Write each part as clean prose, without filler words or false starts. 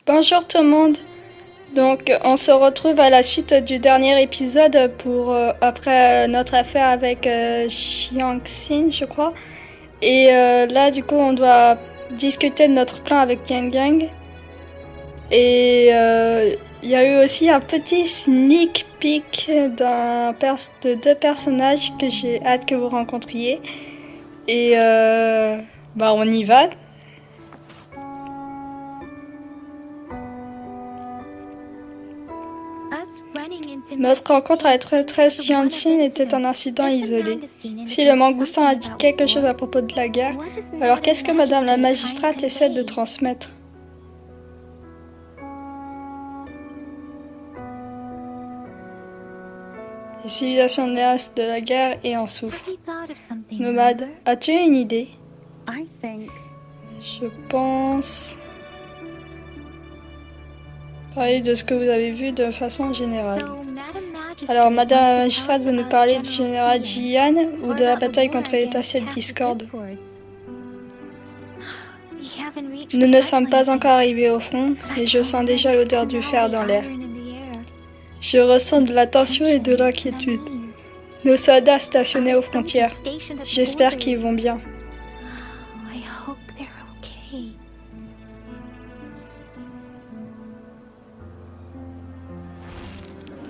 Bonjour tout le monde. Donc on se retrouve à la suite du dernier épisode pour après notre affaire avec Xiangxin, je crois. Et là du coup on doit discuter de notre plan avec Yang Yang. Et il y a eu aussi un petit sneak peek de deux personnages que j'ai hâte que vous rencontriez. Et on y va. Notre rencontre avec la traîtresse Jianxin était un incident isolé. Si le mangoustan a dit quelque chose à propos de la guerre, alors qu'est-ce que Madame la magistrate essaie de transmettre? Les civilisations naissent de la guerre et en souffrent. Nomade, as-tu une idée? Je pense... parler de ce que vous avez vu de façon générale. Alors, Madame la magistrate veut nous parler du général Jian ou de la bataille contre les tassets de discorde. Nous ne sommes pas encore arrivés au front, mais je sens déjà l'odeur du fer dans l'air. Je ressens de la tension et de l'inquiétude. Nos soldats stationnés aux frontières. J'espère qu'ils vont bien.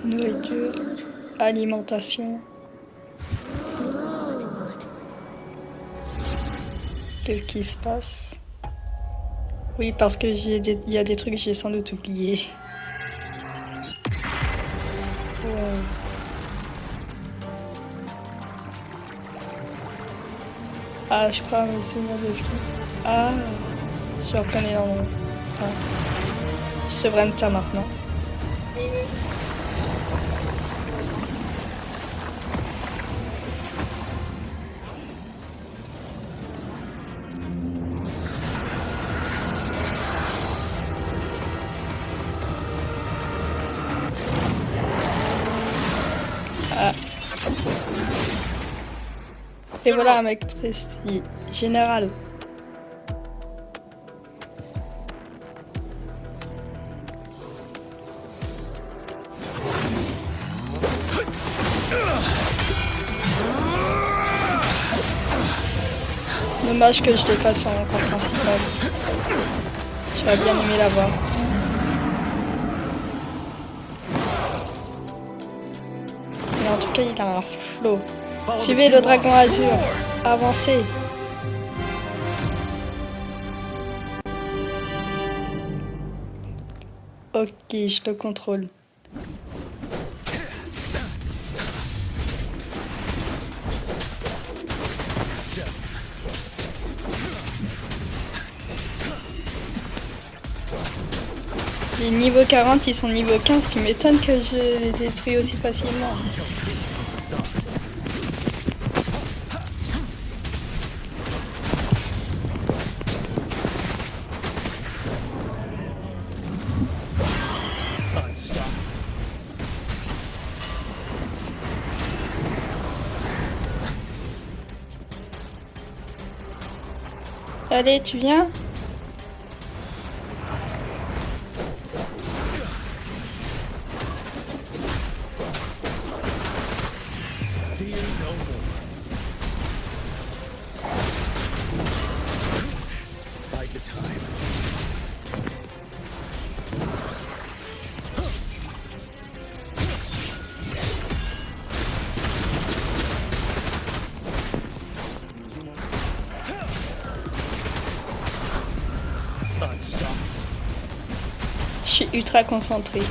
Nourriture, alimentation. Qu'est-ce qui se passe? Oui, parce que il y a des trucs que j'ai sans doute oubliés. Wow. Ah, je crois me souvenir de ce qui... Ah, je reconnais l'endroit. Ah. Je devrais me taire maintenant. Ah. Et voilà un mec triste, général. Dommage que je l'ai pas sur mon compte principal. J'aurais bien aimé la voir. Mais en tout cas, il a un flow. Suivez le dragon azur. Avancez. Ok, je le contrôle. Les niveaux 40, ils sont niveau 15, tu m'étonnes que je les détruis aussi facilement. Allez, tu viens? Je suis ultra concentrée.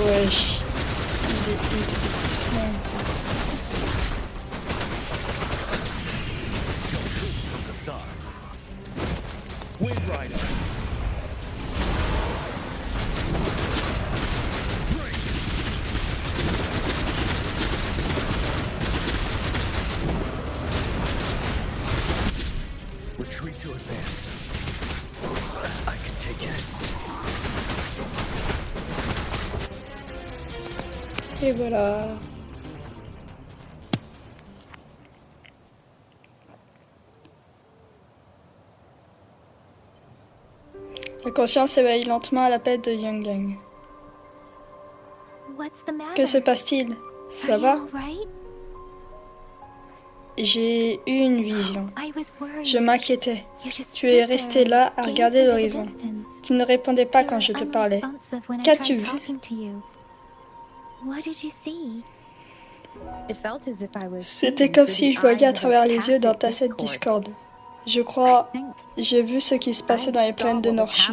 Wesh. Il est ultra puissant. Retreat to advance. I can take it. Et voilà. La conscience s'éveille lentement à l'appel de Yang Yang. Que se passe-t-il? Ça va? J'ai eu une vision. Je m'inquiétais. Tu es resté là à regarder l'horizon. Tu ne répondais pas quand je te parlais. Qu'as-tu vu? C'était comme si je voyais à travers les yeux d'un Tacet Discord. Je crois, j'ai vu ce qui se passait dans les plaines de Norchut.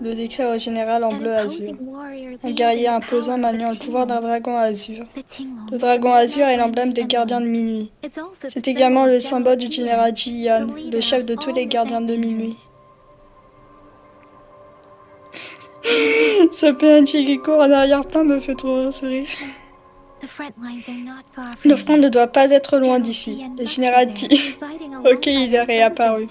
Le décret au général en bleu azur. Un guerrier imposant maniant le pouvoir d'un dragon azur. Le dragon azur est l'emblème des gardiens de minuit. C'est également le symbole du général Jiyan, le chef de tous les gardiens de minuit. Ce PNJ qui court en arrière-plan me fait trop sourire. Le front ne doit pas être loin d'ici. Le général Ok, il est réapparu.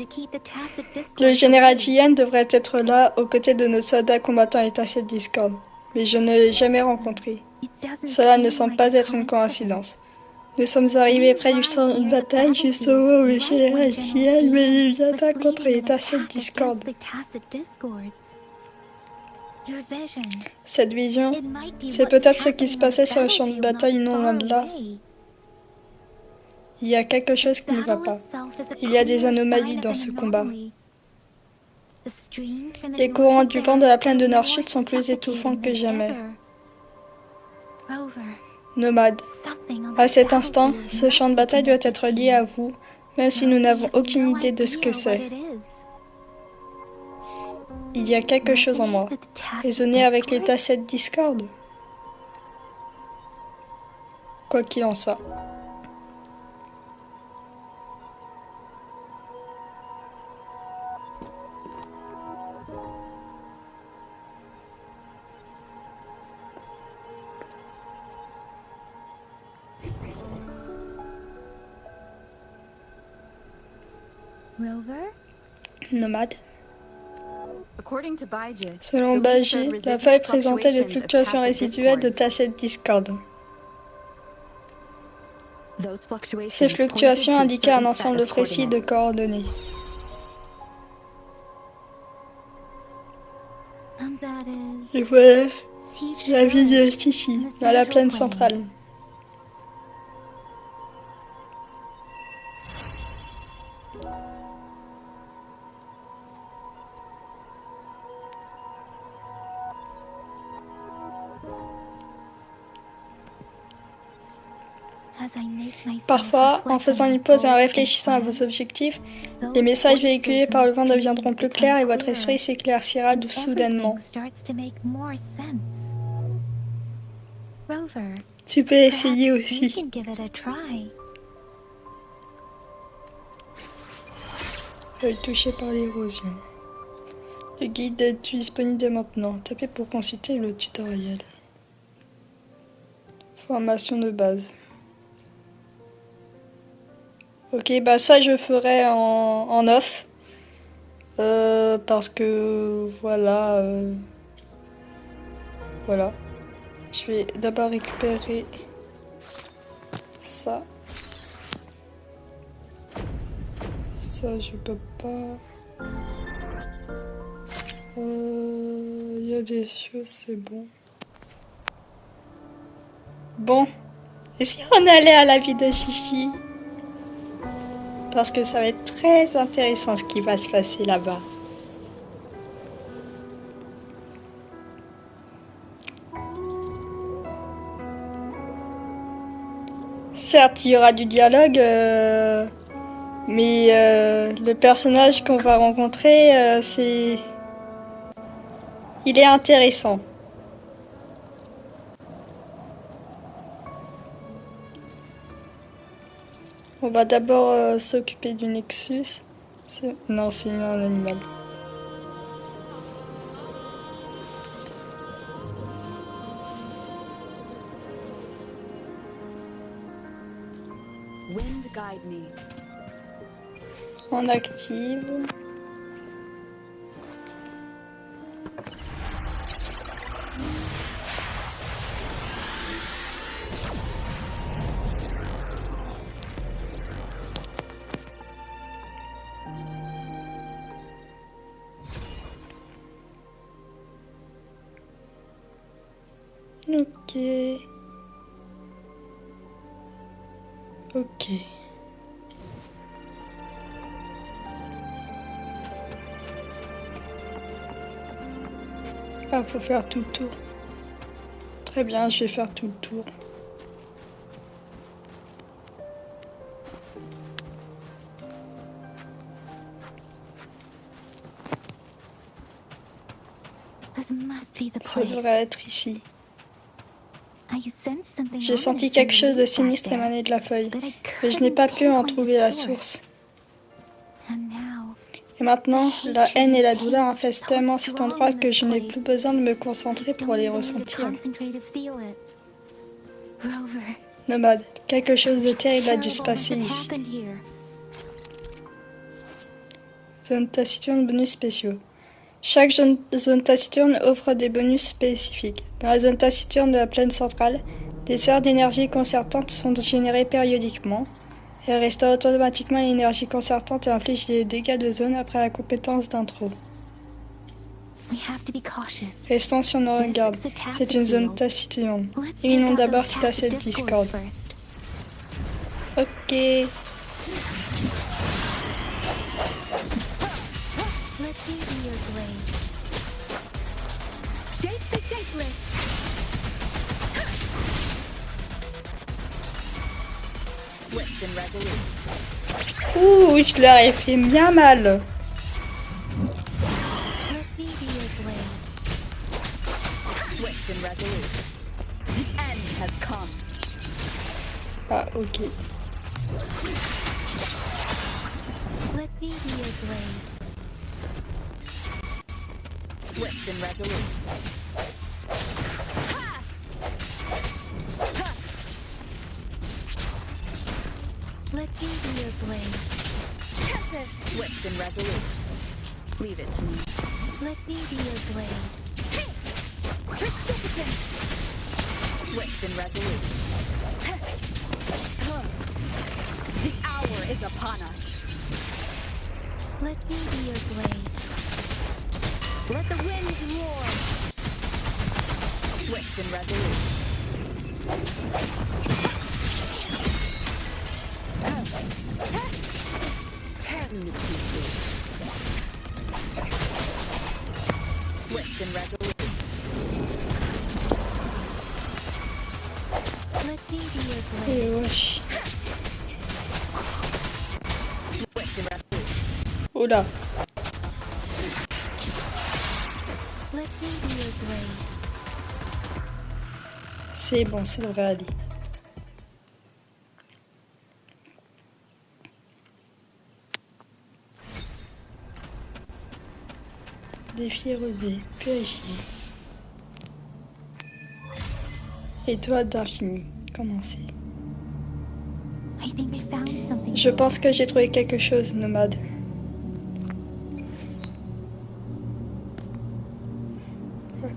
Le général Jiyan devrait être là, aux côtés de nos soldats combattant les Tacet Discord. Mais je ne l'ai jamais rencontré. Cela ne semble pas être une coïncidence. Nous sommes arrivés près du champ de bataille, juste au moment où le général Jiyan mène une attaque contre les Tacet Discord. Cette vision, c'est peut-être ce qui se passait sur le champ de bataille non loin de là. Il y a quelque chose qui ne va pas. Il y a des anomalies dans ce combat. Les courants du vent de la plaine de Norchut sont plus étouffants que jamais. Nomade, à cet instant, ce champ de bataille doit être lié à vous, même si nous n'avons aucune idée de ce que c'est. Il y a quelque chose en moi. Raisonner avec les Tacet Discord. Quoi qu'il en soit. Nomade. Selon Baji, la feuille présentait des fluctuations résiduelles de Tacet Discord. Ces fluctuations indiquaient un ensemble précis de coordonnées. Et voilà, la ville est ici, dans la plaine centrale. Parfois, en faisant une pause et en réfléchissant à vos objectifs, les messages véhiculés par le vent deviendront plus clairs et votre esprit s'éclaircira soudainement. Tu peux essayer aussi. Touché par l'érosion. Le guide est disponible dès maintenant. Tapez pour consulter le tutoriel. Formation de base. Ok, bah ça je ferai en off. Parce que voilà. Voilà. Je vais d'abord récupérer ça. Ça je peux pas. Il y a des choses, c'est bon. Bon. Et si on allait à la vie de Chichi? Parce que ça va être très intéressant ce qui va se passer là-bas. Certes, il y aura du dialogue, Mais le personnage qu'on va rencontrer, il est intéressant. On va d'abord s'occuper du Nexus. Non, c'est un animal. Wind guide me. On active. Ok. Ok. Ah, faut faire tout le tour. Très bien, je vais faire tout le tour. This must be the Ça place. devrait être ici. I sense something J'ai senti ominous quelque in the chose de leaves back sinistre there, émaner de la feuille, but I mais je n'ai couldn't pas pu en pinpoint trouver its la source. source. And now, Et maintenant, la haine et la douleur infestent tellement cet endroit que je n'ai plus besoin de me concentrer pour les ressentir. concentrate to feel it. Rover, Nomade, quelque chose de terrible a dû se terrible must passer have ici. happened here. Zone taciturne, bonus spéciaux. Chaque zone taciturne offre des bonus spécifiques. Dans la zone taciturne de la plaine centrale, des sphères d'énergie concertantes sont générées périodiquement. Elles restaurent automatiquement l'énergie concertante et infligent des dégâts de zone après la compétence d'intro. We have to be cautious. Restons sur nos regardes. C'est une zone taciturne. Éliminons d'abord si t'as cette discorde. Ok. Let me be your blade. Shape the shapeless. Swift and resolute. Ouh, je leur ai fait bien mal. Let me be your blade. Swift and resolute. The end has come. Ah, ok. Let me be your blade. Swift and resolute. Ha! Ha! Let me be your blade. Tempest. Swift and resolute. Leave it to me. Let me be your blade. Hey! Precipitant. Swift and resolute. The hour is upon us. Let me be your blade. Let the winds roar. Swift and resolute. Tear them to pieces. Swift and resolute. Let me be your blade. Et wesh. Swift and resolute. Oula. Let me be your blade. C'est bon, ça devrait aller. Défi relevé, purifié. Étoile d'infini, commencer. I think I found something. Je pense que j'ai trouvé quelque chose, nomade.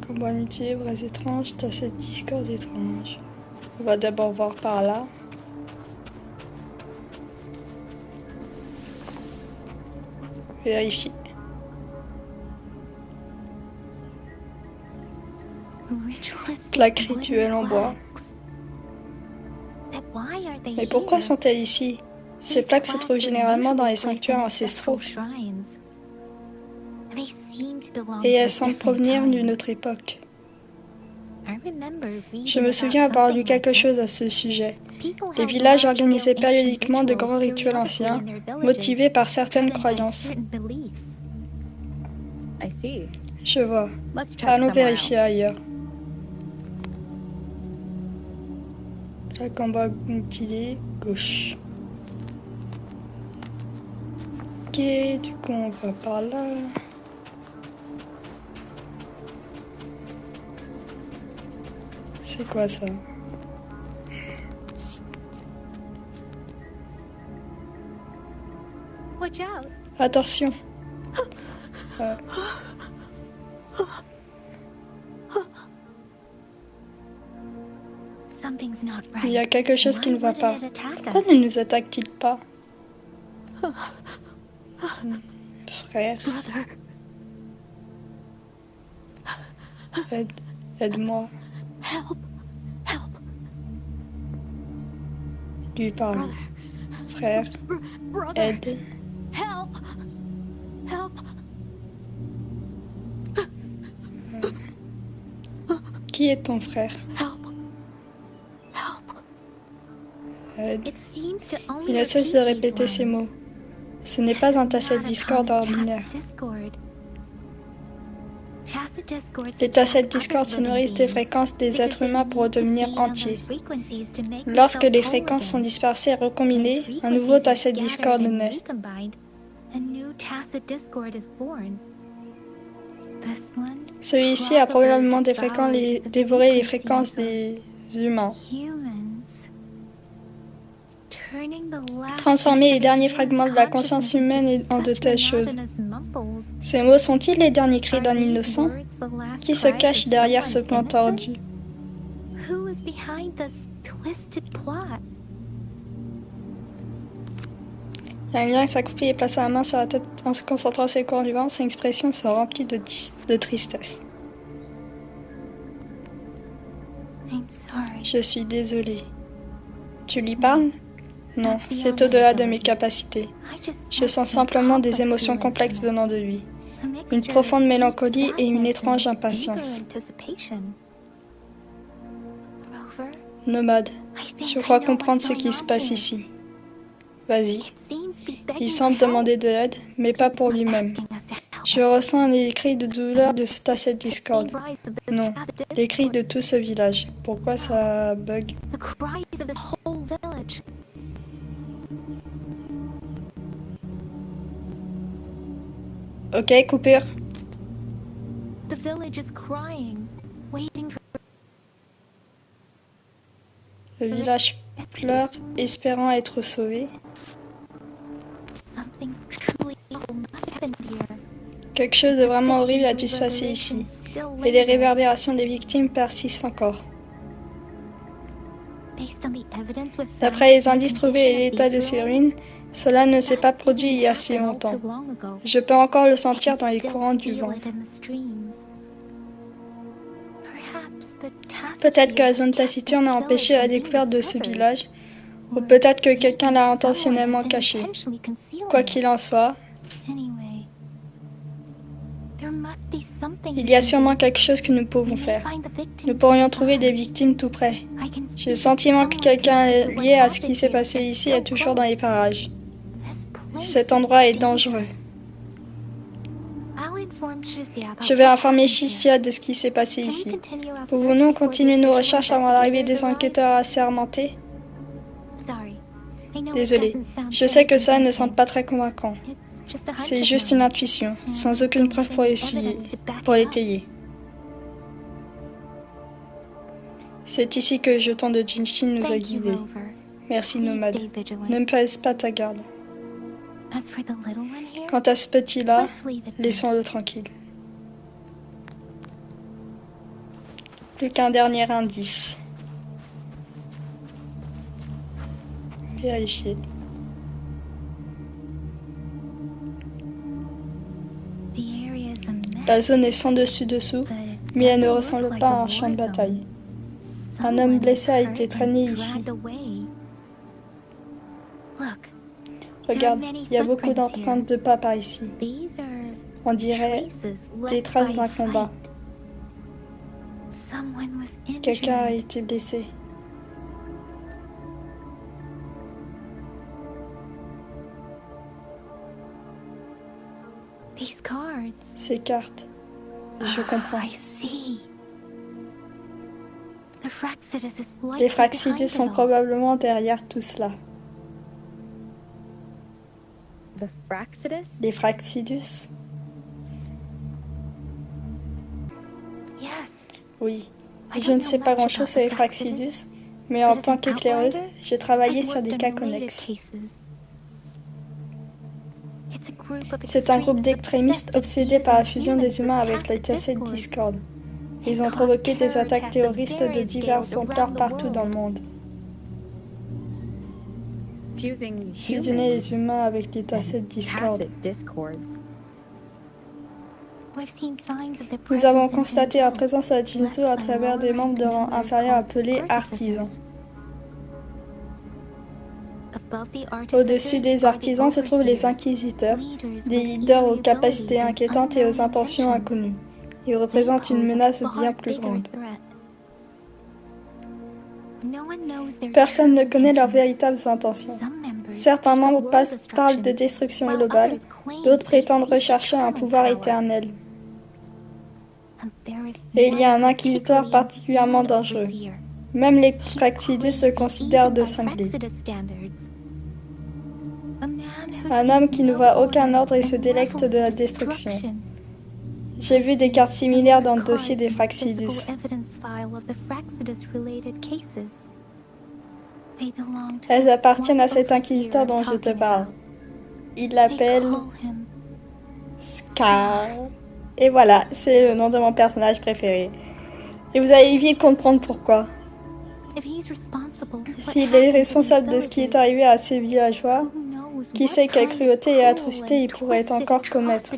Combat mutilé, vrais étranges, t'as cette discorde étrange. On va d'abord voir par là. Vérifier. Ritualistic Plaque rituelle en bois. Then why are they Mais pourquoi here? sont-elles ici? Ces plaques se trouvent généralement dans les sanctuaires ancestraux et elles semblent provenir d'une autre époque. Je me souviens avoir lu quelque chose à ce sujet. Les villages organisaient périodiquement de grands rituels anciens, motivés par certaines croyances. I see. Je vois. Let's check Allons somewhere vérifier else. ailleurs. Là, combat mutilé, gauche. Ok, du coup, on va par là. C'est quoi ça? Watch out. Attention. Euh, Something's not right. il y a quelque chose qui ne va Why pas. would it attack Pourquoi us? ne nous attaque-t-il pas? Frère, Brother, aide-moi. help, help, Lui parle. Frère, brother, aide. help, help. Qui est ton frère? Help! Help! Aide. It seems to only Il ne cesse de repeat répéter these ces words. mots. Ce n'est pas un tacet Discord ordinaire. Les tacets Discord se nourrissent des fréquences des êtres humains pour devenir entiers. Lorsque les fréquences sont dispersées et recombinées, un nouveau tacet Discord naît. Celui-ci a probablement dévoré les fréquences des humains, transformer les derniers fragments de la conscience humaine en de telles choses. Ces mots sont-ils les derniers cris d'un innocent? Qui se cache derrière ce plan tordu? Yang Liang s'accroupit et plaça la main sur la tête en se concentrant sur les courants du vent. Son expression se remplit de tristesse. Je suis désolée. Tu lui parles? Non, c'est au-delà de mes capacités. Je sens simplement des émotions complexes venant de lui. Une profonde mélancolie et une étrange impatience. Nomade, je crois comprendre ce qui se passe ici. Vas-y. Il semble demander de l'aide, mais pas pour lui-même. Je ressens les cris de douleur de ce tacet Discord. Non, les cris de tout ce village. Pourquoi ça bug? Ok, coupure. Le village pleure, espérant être sauvé. Quelque chose de vraiment horrible a dû se passer ici, et les réverbérations des victimes persistent encore. D'après les indices trouvés et l'état de ces ruines, cela ne s'est pas produit il y a si longtemps. Je peux encore le sentir dans les courants du vent. Peut-être que la zone taciturne a empêché la découverte de ce village, ou peut-être que quelqu'un l'a intentionnellement caché. Quoi qu'il en soit, il y a sûrement quelque chose que nous pouvons faire. Nous pourrions trouver des victimes tout près. J'ai le sentiment que quelqu'un lié à ce qui s'est passé ici est toujours dans les parages. Cet endroit est dangereux. Je vais informer Shixia de ce qui s'est passé ici. Pouvons-nous continuer nos recherches avant l'arrivée des enquêteurs assermentés? Désolé, je sais que ça ne semble pas très convaincant. C'est juste une intuition, sans aucune preuve pour l'étayer. C'est ici que le jeton de Jinshin nous a guidés. Merci, nomade. Ne me baisse pas ta garde. Quant à ce petit-là, laissons-le tranquille. Plus qu'un dernier indice. Vérifier. La zone est sans dessus-dessous, mais elle ne ressemble pas à un champ de bataille. Un homme blessé a été traîné ici. Regarde, il y a beaucoup d'empreintes de pas par ici. On dirait des traces d'un combat. Quelqu'un a été blessé. These cards. Ces cartes. Je comprends. I see. The Fraxidus is Les likely Fraxidus behind sont it all. probablement derrière tout cela. The Fraxidus? Les Fraxidus? Yes. Oui. Je ne sais pas grand-chose sur les Fraxidus, mais en tant qu'éclaireuse, j'ai travaillé sur des cas connexes. C'est un groupe d'extrémistes obsédés par la fusion des humains avec l'État Discord. Ils ont provoqué des attaques terroristes de diverses ampleurs partout dans le monde. Fusionner les humains avec l'État Discord. Nous avons constaté la présence à Jinzu à travers des membres de rang inférieur appelés artisans. Au-dessus des artisans se trouvent les inquisiteurs, des leaders aux capacités inquiétantes et aux intentions inconnues. Ils représentent une menace bien plus grande. Personne ne connaît leurs véritables intentions. Certains membres parlent de destruction globale, d'autres prétendent rechercher un pouvoir éternel. Et il y a un inquisiteur particulièrement dangereux. Même les Fraxidus se considèrent de cinglés. Un homme qui ne voit aucun ordre et se délecte de la destruction. J'ai vu des cartes similaires dans le dossier des Fraxidus. Elles appartiennent à cet inquisiteur dont je te parle. Il l'appelle Scar. Et voilà, c'est le nom de mon personnage préféré. Et vous allez vite comprendre pourquoi. S'il est responsable de ce qui est arrivé à ces villageois, qui sait quelle cruauté et atrocité il pourrait encore commettre.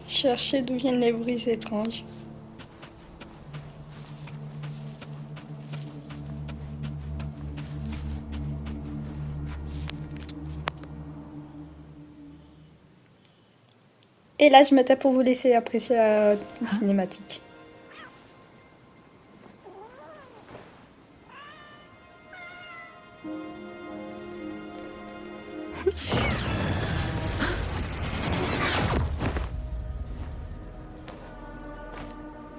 Cherchez d'où viennent les bruits étranges. Et là, je me tais pour vous laisser apprécier la cinématique.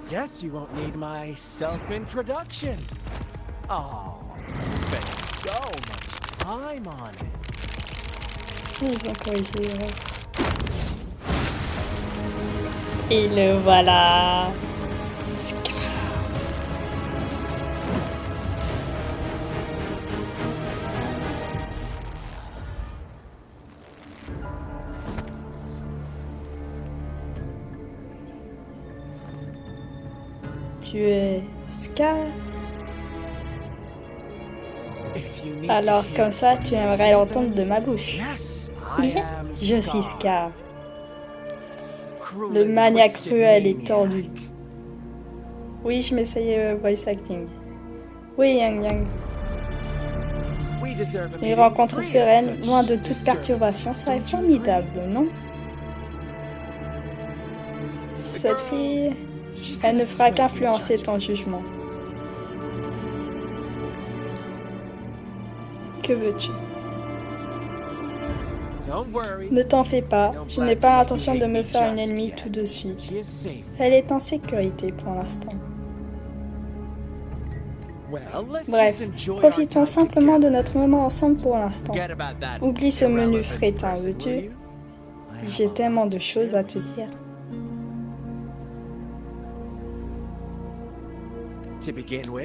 Guess you won't need my self-introduction. Oh, spent so much time on it. Ils ont corrigé. Ouais. Et le voilà. Scar. Tu es Scar. Alors comme ça, tu aimerais l'entendre de ma bouche. Je suis Scar. Le maniaque cruel et tordu. Oui, je m'essayais voice acting. Oui, Yang Yang. Une rencontre sereine, loin de toute perturbation, serait formidable, non? Cette fille, elle ne fera qu'influencer ton jugement. Que veux-tu? Ne t'en fais pas, je n'ai pas l'intention de me faire une ennemie tout de suite. Elle est en sécurité pour l'instant. Bref, profitons simplement de notre moment ensemble pour l'instant. Oublie ce menu frétin, veux-tu? J'ai tellement de choses à te dire.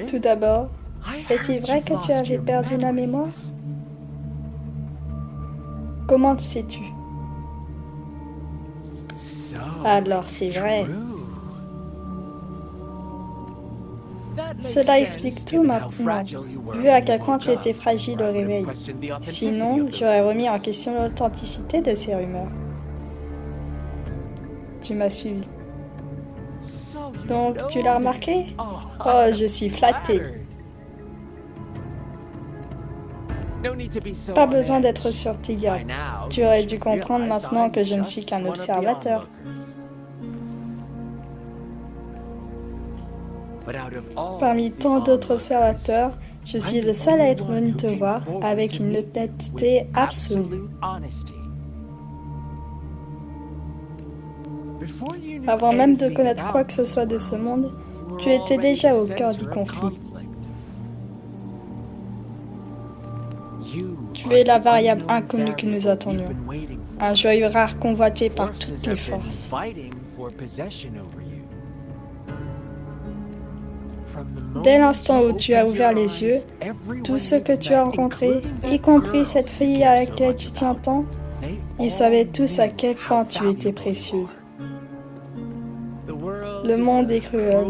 Tout d'abord, est-il vrai que tu avais perdu la mémoire? Comment sais-tu? Alors c'est vrai. Cela explique tout maintenant, vu à quel point tu étais fragile au réveil. Sinon, j'aurais remis en question l'authenticité de ces rumeurs. Tu m'as suivi. Donc, tu l'as remarqué? Oh, je suis flattée. Pas besoin d'être sur tes gardes. Tu aurais dû comprendre maintenant que je ne suis qu'un observateur. Parmi tant d'autres observateurs, Je suis le seul à être venu te voir avec une honnêteté absolue. Avant même de connaître quoi que ce soit de ce monde, tu étais déjà au cœur du conflit. Tu es la variable inconnue que nous attendions, un joyau rare convoité par toutes les forces. Dès l'instant où tu as ouvert les yeux, tous ceux que tu as rencontrés, y compris cette fille à laquelle tu tiens tant, ils savaient tous à quel point tu étais précieuse. Le monde est cruel.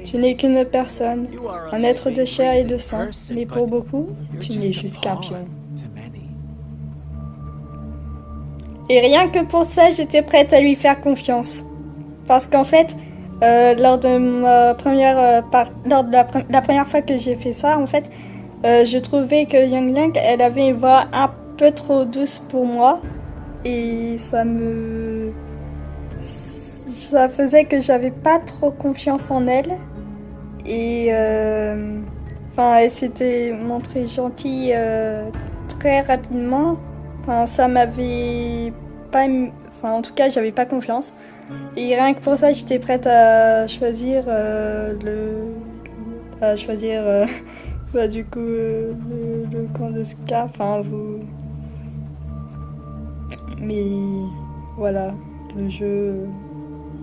Tu n'es qu'une personne, un être de chair et de sang, mais pour beaucoup, tu n'es juste qu'un pion. Et rien que pour ça, j'étais prête à lui faire confiance. Parce qu'en fait, lors de la première fois que j'ai fait ça, en fait, je trouvais que Yang Liang, elle avait une voix un peu trop douce pour moi. Et ça faisait que j'avais pas trop confiance en elle. Et elle s'était montrée gentille très rapidement. Ça m'avait pas... en tout cas, j'avais pas confiance. Et rien que pour ça, j'étais prête à choisir le camp de Scar. Mais voilà, le jeu,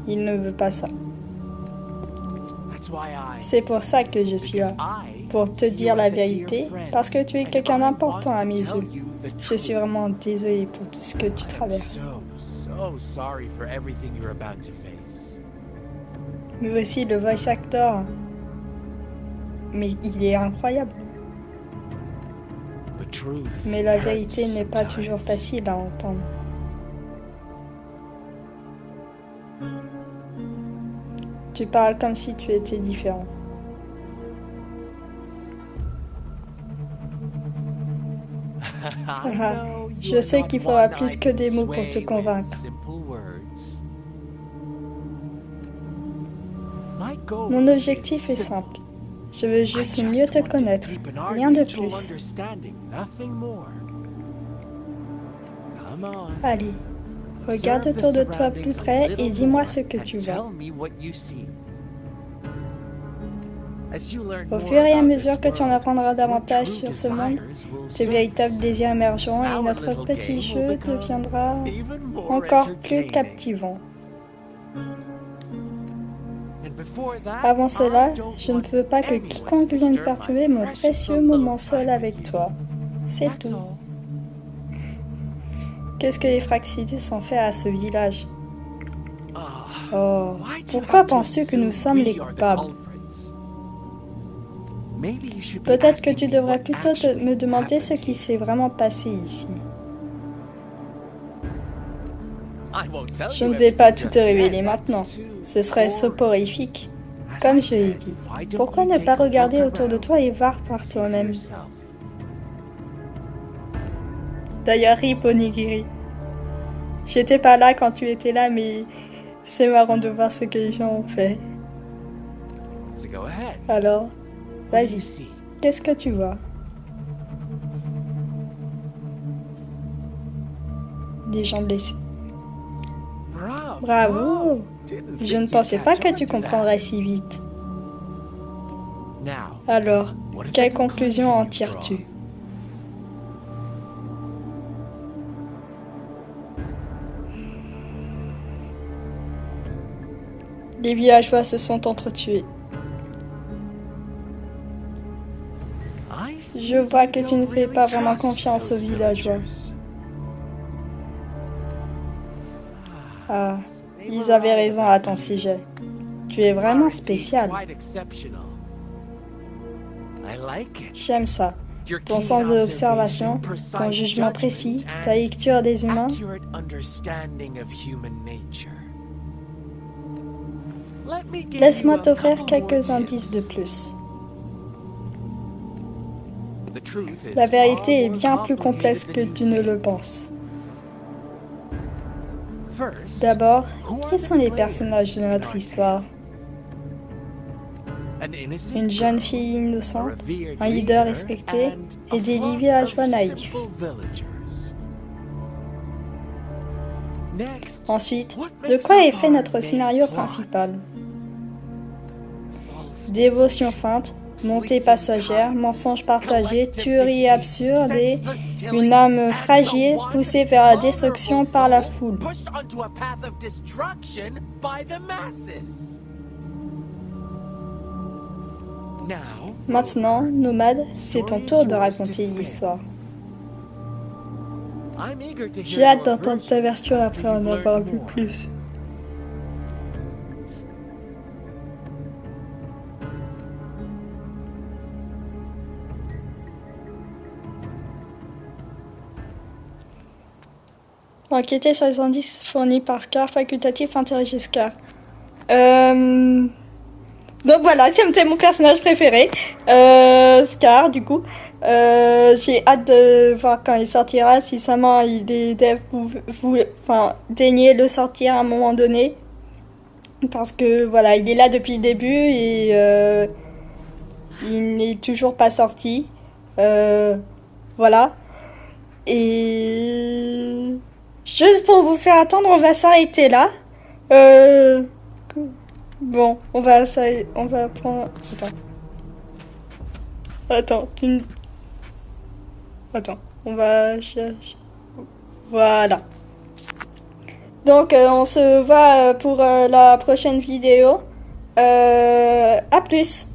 il ne veut pas ça. C'est pour ça que je suis là, pour te dire la vérité, parce que tu es quelqu'un d'important à mes yeux. Je suis vraiment désolée pour tout ce que tu traverses. Mais aussi le voice actor. Mais il est incroyable. Mais la vérité n'est pas toujours facile à entendre. Tu parles comme si tu étais différent. Je sais qu'il faudra plus que des mots pour te convaincre. Mon objectif est simple. Je veux juste mieux te connaître, rien de plus. Allez, regarde autour de toi plus près et dis-moi ce que tu vois. Au fur et à mesure que tu en apprendras davantage sur ce monde, tes véritables désirs émergeront et notre petit jeu deviendra encore plus captivant. Avant cela, je ne veux pas que quiconque vienne perturber mon précieux moment seul avec toi. C'est tout. Qu'est-ce que les Fraxidus ont fait à ce village? Oh, pourquoi penses-tu que nous sommes les coupables? Peut-être que tu devrais plutôt me demander ce qui s'est vraiment passé ici. Je ne vais pas tout te révéler maintenant. Ce serait soporifique. Comme je l'ai dit, pourquoi ne pas regarder autour de toi et voir par toi-même? D'ailleurs, rip Onigiri. J'étais pas là quand tu étais là, mais c'est marrant de voir ce que les gens ont fait. Alors, vas-y, qu'est-ce que tu vois? Des gens blessés. Bravo! Je ne pensais pas que tu comprendrais si vite. Alors, quelle conclusion en tires-tu? Les villageois se sont entretués. Je vois que tu ne fais pas vraiment confiance aux villageois. Ah, ils avaient raison à ton sujet. Tu es vraiment spécial. J'aime ça. Ton sens de l'observation, ton jugement précis, ta lecture des humains. Laisse-moi t'offrir quelques indices de plus. La vérité est bien plus complexe que tu ne le penses. D'abord, qui sont les personnages de notre histoire? an innocent une jeune girl, fille a innocente, revered un leader leader, respecté and et a des flock villageois of naïfs. simple villagers. Next, Ensuite, what de makes quoi up est fait our notre main scénario plot? principal? False Dévotion feinte, montée passagère, mensonges partagés, tueries absurdes et une âme fragile poussée vers la destruction par la foule. pushed onto a path of destruction by the masses. Now, Maintenant, Nomade, c'est ton tour de raconter l'histoire. I'm eager to J'ai hear hâte your d'entendre ta version version après en after you've avoir learned vu more. plus. Enquêter sur les indices fournis par Scar, facultatif, interroger Scar. Donc voilà, c'était mon personnage préféré, Scar du coup. J'ai hâte de voir quand il sortira, si seulement les devs daignaient le sortir à un moment donné. Parce que voilà, il est là depuis le début et il n'est toujours pas sorti. Voilà. Et juste pour vous faire attendre, on va s'arrêter là. Bon, on va prendre... Attends, Attends, on va chercher... Voilà. Donc, on se voit pour la prochaine vidéo. À plus.